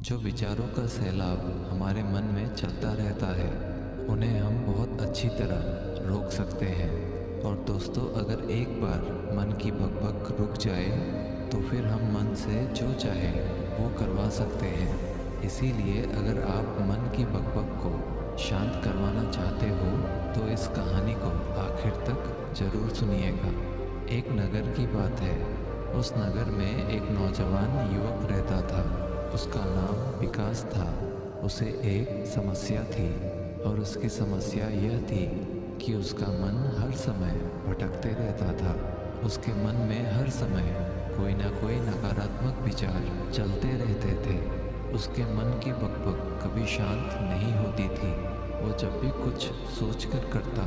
जो विचारों का सैलाब हमारे मन में चलता रहता है, उन्हें हम बहुत अच्छी तरह रोक सकते हैं। और दोस्तों, अगर एक बार मन की बकबक रुक जाए तो फिर हम मन से जो चाहे वो करवा सकते हैं। इसीलिए अगर आप मन की बकबक को शांत करवाना चाहते हो तो इस कहानी को आखिर तक ज़रूर सुनिएगा। एक नगर की बात है। उस नगर में एक नौजवान युवक रहता था। उसका नाम विकास था। उसे एक समस्या थी और उसकी समस्या यह थी कि उसका मन हर समय भटकते रहता था। उसके मन में हर समय कोई ना कोई नकारात्मक विचार चलते रहते थे। उसके मन की बकबक कभी शांत नहीं होती थी। वो जब भी कुछ सोचकर करता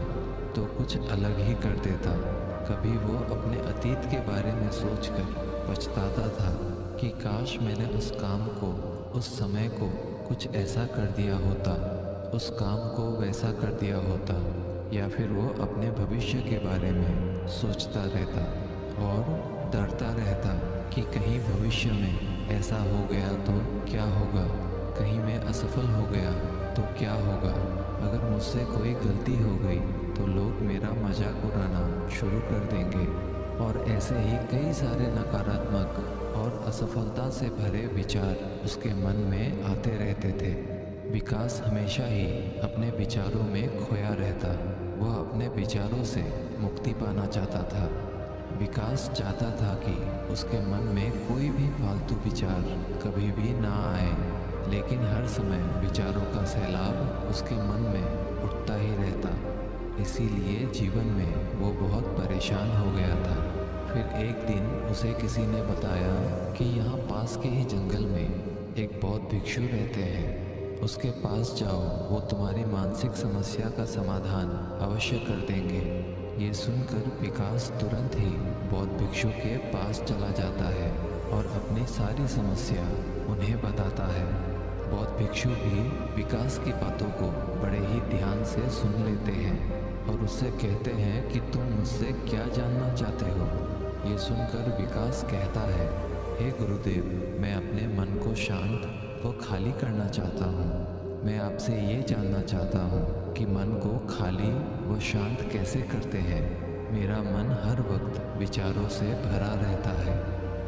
तो कुछ अलग ही कर देता। कभी वो अपने अतीत के बारे में सोचकर पछताता था कि काश मैंने उस काम को, उस समय को कुछ ऐसा कर दिया होता, उस काम को वैसा कर दिया होता। या फिर वो अपने भविष्य के बारे में सोचता रहता और डरता रहता कि कहीं भविष्य में ऐसा हो गया तो क्या होगा, कहीं मैं असफल हो गया तो क्या होगा, अगर मुझसे कोई गलती हो गई तो लोग मेरा मजाक उड़ाना शुरू कर देंगे। और ऐसे ही कई सारे नकारात्मक और असफलता से भरे विचार उसके मन में आते रहते थे। विकास हमेशा ही अपने विचारों में खोया रहता। वह अपने विचारों से मुक्ति पाना चाहता था। विकास चाहता था कि उसके मन में कोई भी फालतू विचार कभी भी ना आए, लेकिन हर समय विचारों का सैलाब उसके मन में उठता ही रहता। इसीलिए जीवन में वो बहुत परेशान हो गया था। फिर एक दिन उसे किसी ने बताया कि यहाँ पास के ही जंगल में एक बौद्ध भिक्षु रहते हैं। उसके पास जाओ, वो तुम्हारी मानसिक समस्या का समाधान अवश्य कर देंगे। ये सुनकर विकास तुरंत ही बौद्ध भिक्षु के पास चला जाता है और अपनी सारी समस्या उन्हें बताता है। बौद्ध भिक्षु भी विकास की बातों को बड़े ही ध्यान से सुन लेते हैं और उससे कहते हैं कि तुम मुझसे क्या जानना चाहते हो। ये सुनकर विकास कहता है, हे गुरुदेव, मैं अपने मन को शांत व खाली करना चाहता हूँ। मैं आपसे ये जानना चाहता हूँ कि मन को खाली व शांत कैसे करते हैं। मेरा मन हर वक्त विचारों से भरा रहता है।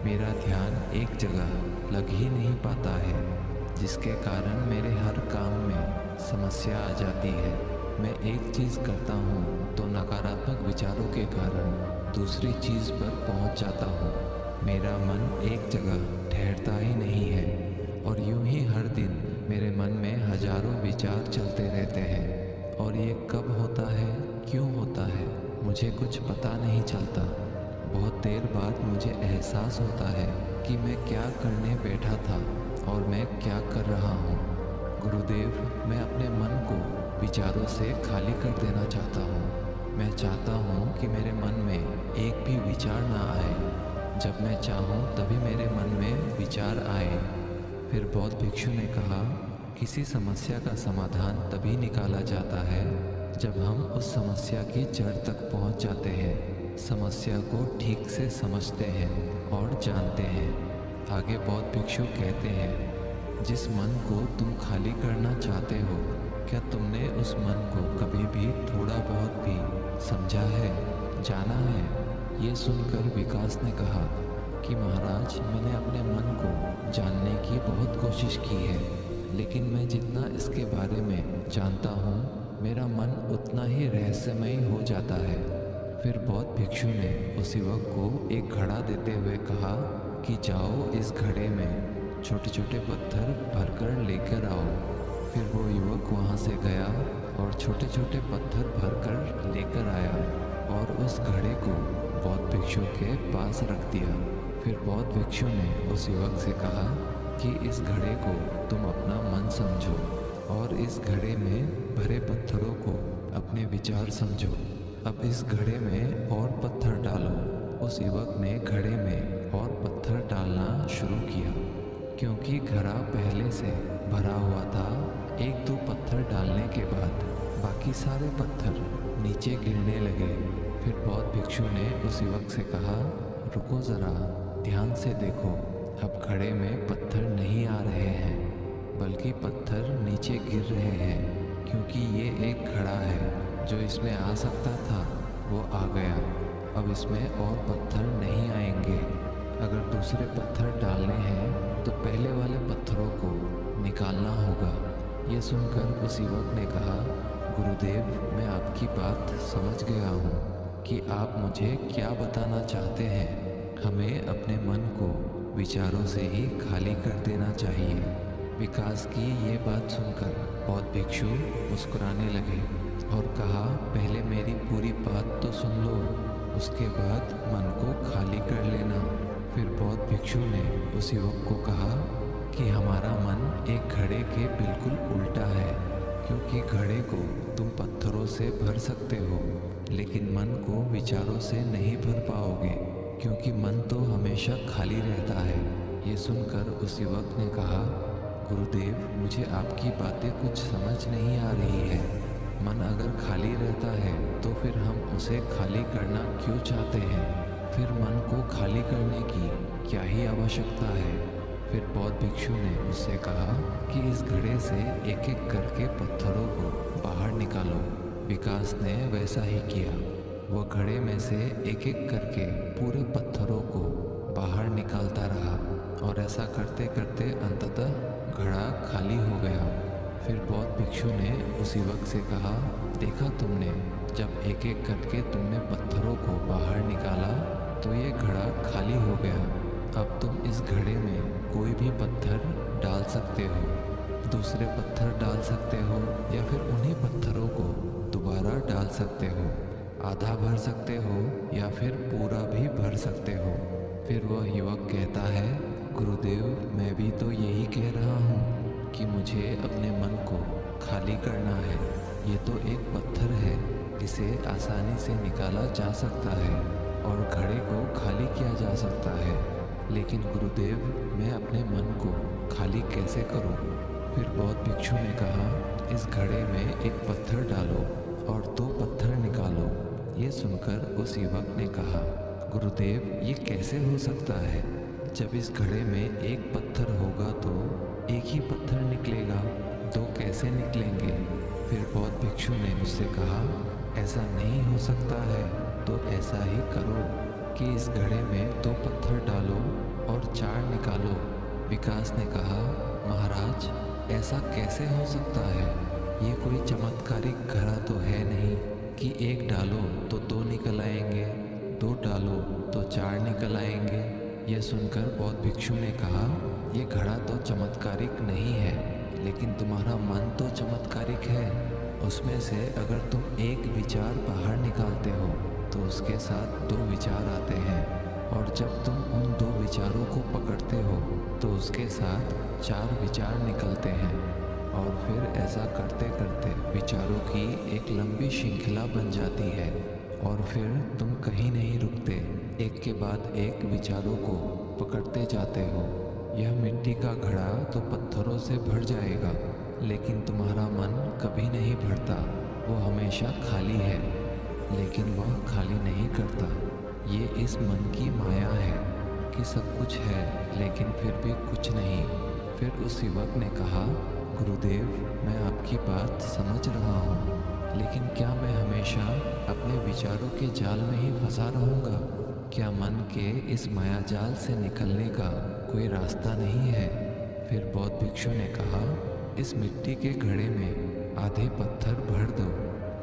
मेरा ध्यान एक जगह लग ही नहीं पाता है, जिसके कारण मेरे हर काम में समस्या आ जाती है। मैं एक चीज़ करता हूँ तो नकारात्मक विचारों के कारण दूसरी चीज़ पर पहुँच जाता हूँ। मेरा मन एक जगह ठहरता ही नहीं है और यूं ही हर दिन मेरे मन में हजारों विचार चलते रहते हैं। और ये कब होता है, क्यों होता है, मुझे कुछ पता नहीं चलता। बहुत देर बाद मुझे एहसास होता है कि मैं क्या करने बैठा था और मैं क्या कर रहा हूँ। गुरुदेव, मैं अपने मन को विचारों से खाली कर देना चाहता हूँ। मैं चाहता हूँ कि मेरे मन में एक भी विचार ना आए। जब मैं चाहूँ तभी मेरे मन में विचार आए। फिर बौद्ध भिक्षु ने कहा, किसी समस्या का समाधान तभी निकाला जाता है जब हम उस समस्या की जड़ तक पहुँच जाते हैं, समस्या को ठीक से समझते हैं और जानते हैं। आगे बौद्ध भिक्षु कहते हैं, जिस मन को तुम खाली करना चाहते हो, क्या तुमने उस मन को कभी भी थोड़ा बहुत भी समझा है, जाना है? ये सुनकर विकास ने कहा कि महाराज, मैंने अपने मन को जानने की बहुत कोशिश की है, लेकिन मैं जितना इसके बारे में जानता हूँ, मेरा मन उतना ही रहस्यमय हो जाता है। फिर बौद्ध भिक्षु ने उस युवक को एक घड़ा देते हुए कहा कि जाओ, इस घड़े में छोटे छोटे पत्थर भरकर लेकर आओ। फिर वो युवक वहाँ से गया और छोटे छोटे पत्थर भरकर लेकर आया और उस घड़े को बौद्ध भिक्षु के पास रख दिया। फिर बौद्ध भिक्षु ने उस युवक से कहा कि इस घड़े को तुम अपना मन समझो और इस घड़े में भरे पत्थरों को अपने विचार समझो। अब इस घड़े में और पत्थर डालो। उस युवक ने घड़े में और पत्थर डालना शुरू किया। क्योंकि घड़ा पहले से भरा हुआ था, एक दो पत्थर डालने के बाद बाकी सारे पत्थर नीचे गिरने लगे। फिर बौद्ध भिक्षु ने उस युवक से कहा, रुको ज़रा, ध्यान से देखो, अब घड़े में पत्थर नहीं आ रहे हैं। बल्कि पत्थर नीचे गिर रहे हैं, क्योंकि ये एक घड़ा है। जो इसमें आ सकता था वो आ गया, अब इसमें और पत्थर नहीं आएंगे। अगर दूसरे पत्थर डालने हैं तो पहले वाले पत्थरों को निकालना होगा। ये सुनकर उस युवक ने कहा, गुरुदेव, मैं आपकी बात समझ गया हूँ कि आप मुझे क्या बताना चाहते हैं। हमें अपने मन को विचारों से ही खाली कर देना चाहिए। विकास की ये बात सुनकर बौद्ध भिक्षु मुस्कुराने लगे और कहा, पहले मेरी पूरी बात तो सुन लो, उसके बाद मन को खाली कर लेना। फिर बौद्ध भिक्षु ने उस युवक को कहा कि हमारा मन एक घड़े के बिल्कुल उल्टा है, क्योंकि घड़े को तुम पत्थरों से भर सकते हो, लेकिन मन को विचारों से नहीं भर पाओगे, क्योंकि मन तो हमेशा खाली रहता है। ये सुनकर उस युवक ने कहा, गुरुदेव, मुझे आपकी बातें कुछ समझ नहीं आ रही है। मन अगर खाली रहता है तो फिर हम उसे खाली करना क्यों चाहते हैं? फिर मन को खाली करने की क्या ही आवश्यकता है? फिर बौद्ध भिक्षु ने उससे कहा कि इस घड़े से एक एक करके पत्थरों को बाहर निकालो। विकास ने वैसा ही किया। वो घड़े में से एक एक करके पूरे पत्थरों को बाहर निकालता रहा और ऐसा करते करते अंततः घड़ा खाली हो गया। फिर बौद्ध भिक्षु ने उस युवक से कहा, देखा तुमने, जब एक एक करके तुमने पत्थरों को बाहर निकाला तो ये घड़ा खाली हो गया। अब तुम इस घड़े में कोई भी पत्थर डाल सकते हो, दूसरे पत्थर डाल सकते हो, या फिर उन्हीं पत्थरों को दोबारा डाल सकते हो। आधा भर सकते हो या फिर पूरा भी भर सकते हो। फिर वह युवक कहता है, गुरुदेव, मैं भी तो यही कह रहा हूँ कि मुझे अपने मन को खाली करना है। ये तो एक पत्थर है, इसे आसानी से निकाला जा सकता है और घड़े को खाली किया जा सकता है, लेकिन गुरुदेव, मैं अपने मन को खाली कैसे करूँ? फिर बौद्ध भिक्षु ने कहा, इस घड़े में एक पत्थर डालो और 2 पत्थर निकालो। ये सुनकर उस युवक ने कहा, गुरुदेव, ये कैसे हो सकता है? जब इस घड़े में एक पत्थर होगा तो एक ही पत्थर निकलेगा, 2 कैसे निकलेंगे? फिर बौद्ध भिक्षु ने उससे कहा, ऐसा नहीं हो सकता है, तो ऐसा ही करो कि इस घड़े में 2 पत्थर डालो और 4 निकालो। विकास ने कहा, महाराज, ऐसा कैसे हो सकता है? ये कोई चमत्कारिक घड़ा तो है नहीं कि 1 डालो तो 2 निकल आएंगे, 2 डालो तो 4 निकल आएंगे। यह सुनकर बौद्ध भिक्षु ने कहा, ये घड़ा तो चमत्कारिक नहीं है, लेकिन तुम्हारा मन तो चमत्कारिक है। उसमें से अगर तुम एक विचार बाहर निकालते हो तो उसके साथ 2 विचार आते हैं, और जब तुम उन 2 विचारों को पकड़ते हो तो उसके साथ 4 विचार निकलते हैं, और फिर ऐसा करते करते विचारों की एक लंबी श्रृंखला बन जाती है, और फिर तुम कहीं नहीं रुकते, एक के बाद एक विचारों को पकड़ते जाते हो। यह मिट्टी का घड़ा तो पत्थरों से भर जाएगा, लेकिन तुम्हारा मन कभी नहीं भरता, वो हमेशा खाली है, लेकिन वह खाली नहीं करता। ये इस मन की माया है कि सब कुछ है लेकिन फिर भी कुछ नहीं। फिर उस युवक ने कहा, गुरुदेव, मैं आपकी बात समझ रहा हूँ, लेकिन क्या मैं हमेशा अपने विचारों के जाल में ही फंसा रहूँगा? क्या मन के इस माया जाल से निकलने का कोई रास्ता नहीं है? फिर बौद्ध भिक्षु ने कहा, इस मिट्टी के घड़े में आधे पत्थर भर दो।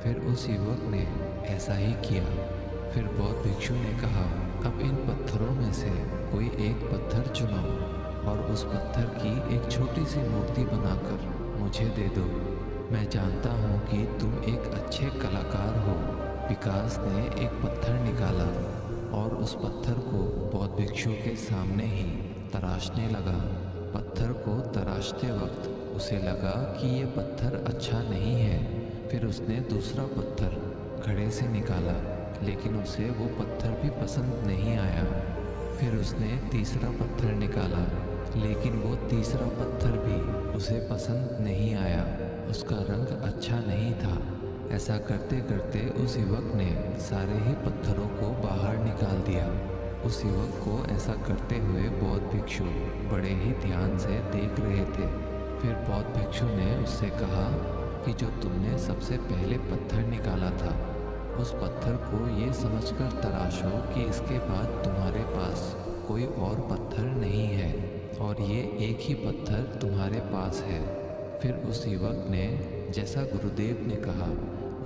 फिर उस युवक ने ऐसा ही किया। फिर बौद्ध भिक्षु ने कहा, अब इन पत्थरों में से कोई एक पत्थर चुनो और उस पत्थर की एक छोटी सी मूर्ति बनाकर मुझे दे दो। मैं जानता हूँ कि तुम एक अच्छे कलाकार हो। विकास ने एक पत्थर निकाला और उस पत्थर को बौद्ध भिक्षु के सामने ही तराशने लगा। पत्थर को तराशते वक्त उसे लगा कि ये पत्थर अच्छा नहीं है। फिर उसने दूसरा पत्थर घड़े से निकाला, लेकिन उसे वो पत्थर भी पसंद नहीं आया। फिर उसने तीसरा पत्थर निकाला, लेकिन वो तीसरा पत्थर भी उसे पसंद नहीं आया, उसका रंग अच्छा नहीं था। ऐसा करते करते उस युवक ने सारे ही पत्थरों को बाहर निकाल दिया। उस युवक को ऐसा करते हुए बौद्ध भिक्षु बड़े ही ध्यान से देख रहे थे। फिर बौद्ध भिक्षु ने उससे कहा कि जो तुमने सबसे पहले पत्थर निकाला था, उस पत्थर को ये समझकर तराशो कि इसके बाद तुम्हारे पास कोई और पत्थर नहीं है और ये एक ही पत्थर तुम्हारे पास है। फिर उस युवक ने, जैसा गुरुदेव ने कहा,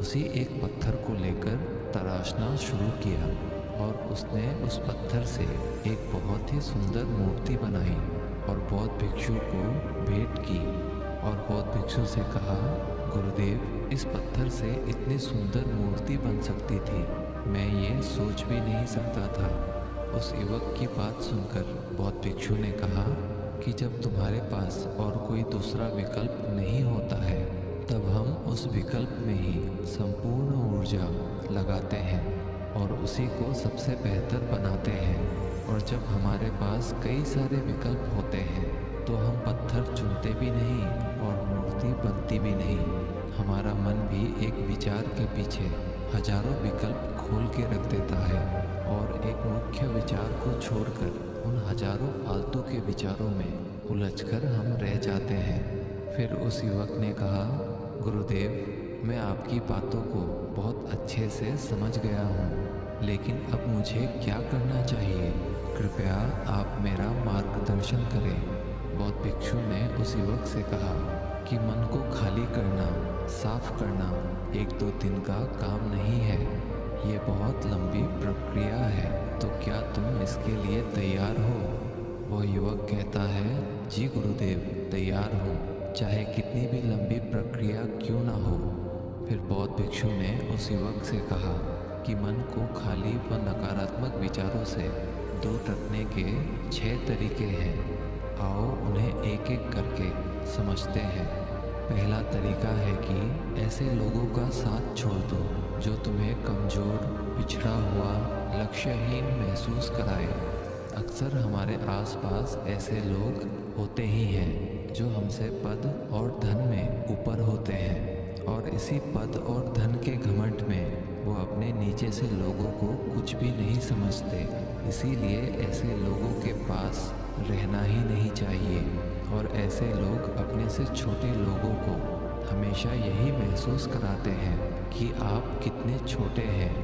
उसी एक पत्थर को लेकर तराशना शुरू किया और उसने उस पत्थर से एक बहुत ही सुंदर मूर्ति बनाई और बौद्ध भिक्षु को भेंट की। और बौद्ध भिक्षु से कहा, गुरुदेव, इस पत्थर से इतनी सुंदर मूर्ति बन सकती थी, मैं ये सोच भी नहीं सकता था। उस युवक की बात सुनकर बौद्ध भिक्षु ने कहा कि जब तुम्हारे पास और कोई दूसरा विकल्प नहीं होता है, तब हम उस विकल्प में ही संपूर्ण ऊर्जा लगाते हैं और उसी को सबसे बेहतर बनाते हैं। और जब हमारे पास कई सारे विकल्प होते हैं तो हम पत्थर चुनते भी नहीं और मूर्ति बनती भी नहीं। हमारा मन भी एक विचार के पीछे हजारों विकल्प खोल के रख देता है और एक मुख्य विचार को छोड़कर उन हजारों फालतू के विचारों में उलझकर हम रह जाते हैं। फिर उस युवक ने कहा, गुरुदेव, मैं आपकी बातों को बहुत अच्छे से समझ गया हूँ, लेकिन अब मुझे क्या करना चाहिए? कृपया आप मेरा मार्गदर्शन करें। बौद्ध भिक्षु ने उस युवक से कहा कि मन को खाली करना, साफ करना एक दो दिन का काम नहीं है, ये बहुत लंबी प्रक्रिया है। तो क्या तुम इसके लिए तैयार हो? वह युवक कहता है, जी गुरुदेव, तैयार हूँ, चाहे कितनी भी लंबी प्रक्रिया क्यों ना हो। फिर बौद्ध भिक्षु ने उस युवक से कहा कि मन को खाली व नकारात्मक विचारों से दूर रखने के 6 तरीके हैं। आओ उन्हें एक एक करके समझते हैं। पहला तरीका है कि ऐसे लोगों का साथ छोड़ दो जो तुम्हें कमज़ोर, पिछड़ा हुआ, लक्ष्यहीन महसूस कराए। अक्सर हमारे आसपास ऐसे लोग होते ही हैं जो हमसे पद और धन में ऊपर होते हैं और इसी पद और धन के घमंड में वो अपने नीचे से लोगों को कुछ भी नहीं समझते। इसीलिए ऐसे लोगों के पास रहना ही नहीं चाहिए और ऐसे लोग अपने से छोटे लोगों को हमेशा यही महसूस कराते हैं कि आप कितने छोटे हैं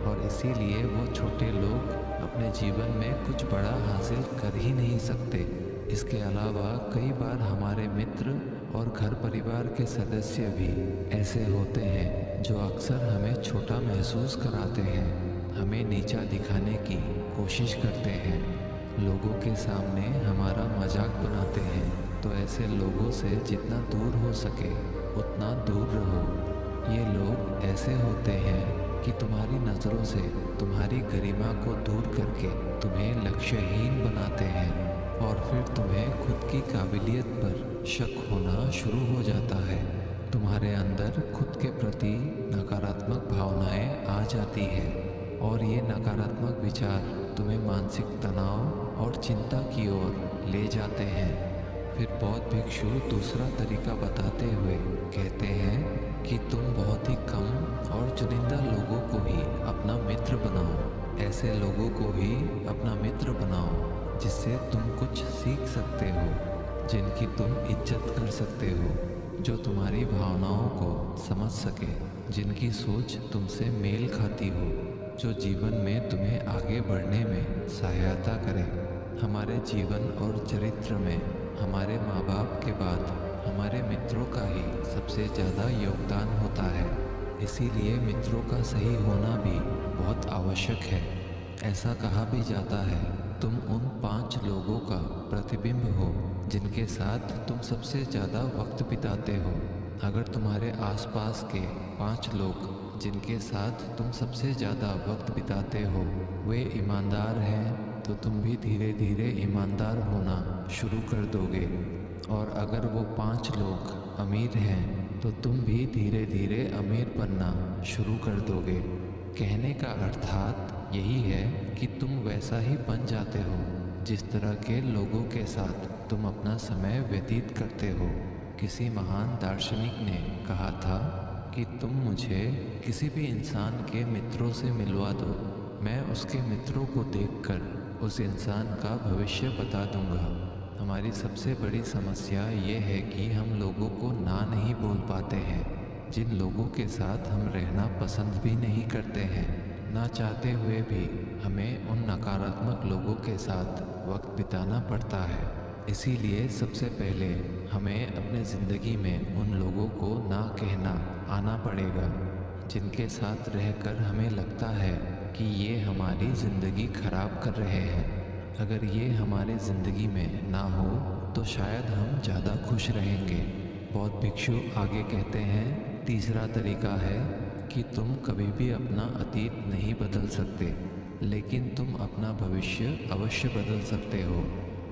और इसीलिए वो छोटे लोग अपने जीवन में कुछ बड़ा हासिल कर ही नहीं सकते। इसके अलावा कई बार हमारे मित्र और घर परिवार के सदस्य भी ऐसे होते हैं जो अक्सर हमें छोटा महसूस कराते हैं, हमें नीचा दिखाने की कोशिश करते हैं, लोगों के सामने हमारा मजाक बनाते हैं। तो ऐसे लोगों से जितना दूर हो सके उतना दूर रहो। ये लोग ऐसे होते हैं कि तुम्हारी नज़रों से तुम्हारी गरिमा को दूर करके तुम्हें लक्ष्यहीन बनाते हैं और फिर तुम्हें खुद की काबिलियत पर शक होना शुरू हो जाता है। तुम्हारे अंदर खुद के प्रति नकारात्मक भावनाएं आ जाती है और ये नकारात्मक विचार तुम्हें मानसिक तनाव और चिंता की ओर ले जाते हैं। फिर बौद्ध भिक्षु दूसरा तरीका बताते हुए कहते हैं कि तुम बहुत ही कम और चुनिंदा लोगों को ही अपना मित्र बनाओ। ऐसे लोगों को ही अपना मित्र बनाओ जिससे तुम कुछ सीख सकते हो, जिनकी तुम इज्जत कर सकते हो, जो तुम्हारी भावनाओं को समझ सके, जिनकी सोच तुमसे मेल खाती हो, जो जीवन में तुम्हें आगे बढ़ने में सहायता करे। हमारे जीवन और चरित्र में हमारे माँ बाप के बाद हमारे मित्रों का ही सबसे ज़्यादा योगदान होता है। इसीलिए मित्रों का सही होना भी बहुत आवश्यक है। ऐसा कहा भी जाता है, तुम उन 5 लोगों का प्रतिबिंब हो जिनके साथ तुम सबसे ज़्यादा वक्त बिताते हो। अगर तुम्हारे आसपास के 5 लोग जिनके साथ तुम सबसे ज़्यादा वक्त बिताते हो वे ईमानदार हैं, तो तुम भी धीरे धीरे ईमानदार होना शुरू कर दोगे। और अगर वो 5 लोग अमीर हैं तो तुम भी धीरे धीरे अमीर बनना शुरू कर दोगे। कहने का अर्थात यही है कि तुम वैसा ही बन जाते हो जिस तरह के लोगों के साथ तुम अपना समय व्यतीत करते हो। किसी महान दार्शनिक ने कहा था कि तुम मुझे किसी भी इंसान के मित्रों से मिलवा दो, मैं उसके मित्रों को देखकर उस इंसान का भविष्य बता दूंगा। हमारी सबसे बड़ी समस्या ये है कि हम लोगों को ना नहीं बोल पाते हैं। जिन लोगों के साथ हम रहना पसंद भी नहीं करते हैं, ना चाहते हुए भी हमें उन नकारात्मक लोगों के साथ वक्त बिताना पड़ता है। इसीलिए सबसे पहले हमें अपने ज़िंदगी में उन लोगों को ना कहना आना पड़ेगा जिनके साथ रहकर हमें लगता है कि ये हमारी ज़िंदगी ख़राब कर रहे हैं। अगर ये हमारी ज़िंदगी में ना हो तो शायद हम ज़्यादा खुश रहेंगे। बौद्ध भिक्षु आगे कहते हैं, तीसरा तरीका है कि तुम कभी भी अपना अतीत नहीं बदल सकते, लेकिन तुम अपना भविष्य अवश्य बदल सकते हो।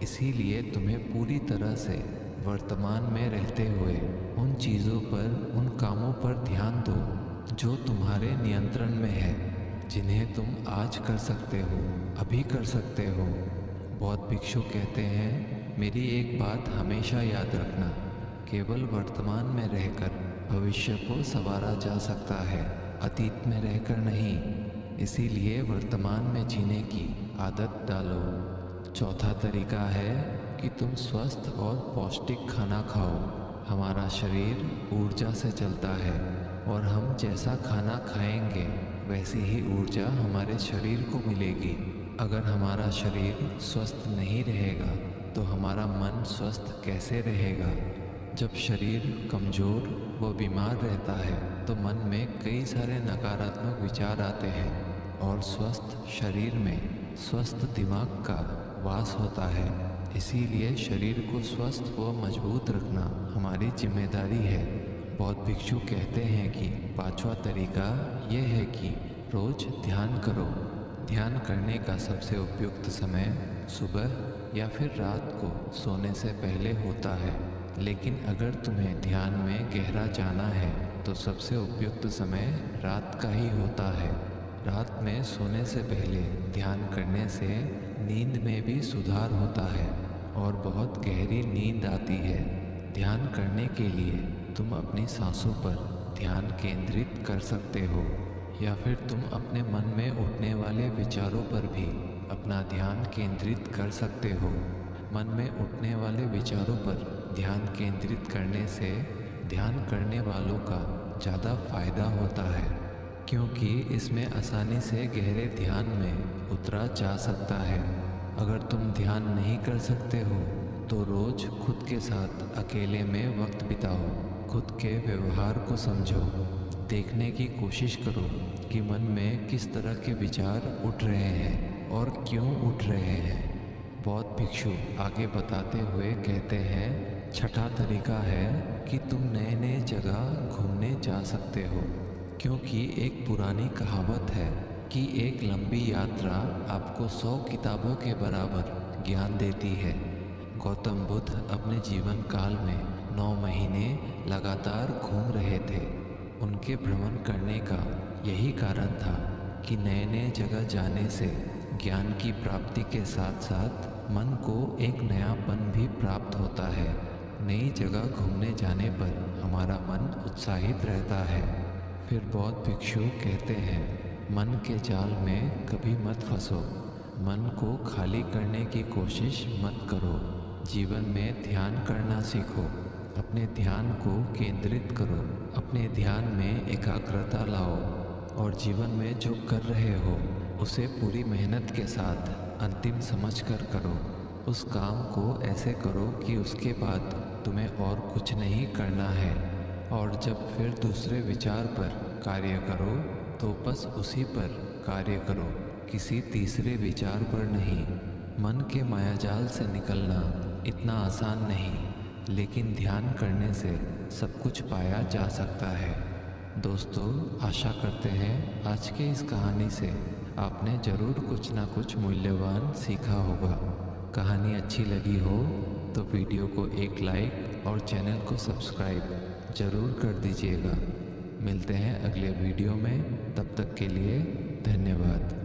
इसीलिए तुम्हें पूरी तरह से वर्तमान में रहते हुए उन चीज़ों पर, उन कामों पर ध्यान दो जो तुम्हारे नियंत्रण में है, जिन्हें तुम आज कर सकते हो, अभी कर सकते हो। बौद्ध भिक्षु कहते हैं, मेरी एक बात हमेशा याद रखना, केवल वर्तमान में रहकर भविष्य को संवारा जा सकता है, अतीत में रहकर नहीं। इसीलिए वर्तमान में जीने की आदत डालो। चौथा तरीका है कि तुम स्वस्थ और पौष्टिक खाना खाओ। हमारा शरीर ऊर्जा से चलता है और हम जैसा खाना खाएंगे वैसी ही ऊर्जा हमारे शरीर को मिलेगी। अगर हमारा शरीर स्वस्थ नहीं रहेगा तो हमारा मन स्वस्थ कैसे रहेगा? जब शरीर कमज़ोर व बीमार रहता है तो मन में कई सारे नकारात्मक विचार आते हैं और स्वस्थ शरीर में स्वस्थ दिमाग का वास होता है। इसीलिए शरीर को स्वस्थ व मजबूत रखना हमारी जिम्मेदारी है। बौद्ध भिक्षु कहते हैं कि पांचवा तरीका यह है कि रोज़ ध्यान करो। ध्यान करने का सबसे उपयुक्त समय सुबह या फिर रात को सोने से पहले होता है, लेकिन अगर तुम्हें ध्यान में गहरा जाना है तो सबसे उपयुक्त समय रात का ही होता है। रात में सोने से पहले ध्यान करने से नींद में भी सुधार होता है और बहुत गहरी नींद आती है। ध्यान करने के लिए तुम अपनी सांसों पर ध्यान केंद्रित कर सकते हो या फिर तुम अपने मन में उठने वाले विचारों पर भी अपना ध्यान केंद्रित कर सकते हो। मन में उठने वाले विचारों पर ध्यान केंद्रित करने से ध्यान करने वालों का ज़्यादा फायदा होता है, क्योंकि इसमें आसानी से गहरे ध्यान में उतरा जा सकता है। अगर तुम ध्यान नहीं कर सकते हो तो रोज़ खुद के साथ अकेले में वक्त बिताओ। खुद के व्यवहार को समझो, देखने की कोशिश करो कि मन में किस तरह के विचार उठ रहे हैं और क्यों उठ रहे हैं। बौद्ध भिक्षु आगे बताते हुए कहते हैं, छठा तरीका है कि तुम नए नए जगह घूमने जा सकते हो, क्योंकि एक पुरानी कहावत है कि एक लंबी यात्रा आपको 100 किताबों के बराबर ज्ञान देती है। गौतम बुद्ध अपने जीवन काल में 9 महीने लगातार घूम रहे थे। उनके भ्रमण करने का यही कारण था कि नए नए जगह जाने से ज्ञान की प्राप्ति के साथ साथ मन को एक नयापन भी प्राप्त होता है। नई जगह घूमने जाने पर हमारा मन उत्साहित रहता है। फिर बौद्ध भिक्षु कहते हैं, मन के जाल में कभी मत फंसो। मन को खाली करने की कोशिश मत करो। जीवन में ध्यान करना सीखो। अपने ध्यान को केंद्रित करो। अपने ध्यान में एकाग्रता लाओ और जीवन में जो कर रहे हो उसे पूरी मेहनत के साथ अंतिम समझकर करो। उस काम को ऐसे करो कि उसके बाद तुम्हें और कुछ नहीं करना है। और जब फिर दूसरे विचार पर कार्य करो तो बस उसी पर कार्य करो, किसी तीसरे विचार पर नहीं। मन के मायाजाल से निकलना इतना आसान नहीं, लेकिन ध्यान करने से सब कुछ पाया जा सकता है। दोस्तों, आशा करते हैं आज के इस कहानी से आपने ज़रूर कुछ ना कुछ मूल्यवान सीखा होगा। कहानी अच्छी लगी हो तो वीडियो को एक लाइक और चैनल को सब्सक्राइब ज़रूर कर दीजिएगा। मिलते हैं अगले वीडियो में, तब तक के लिए धन्यवाद।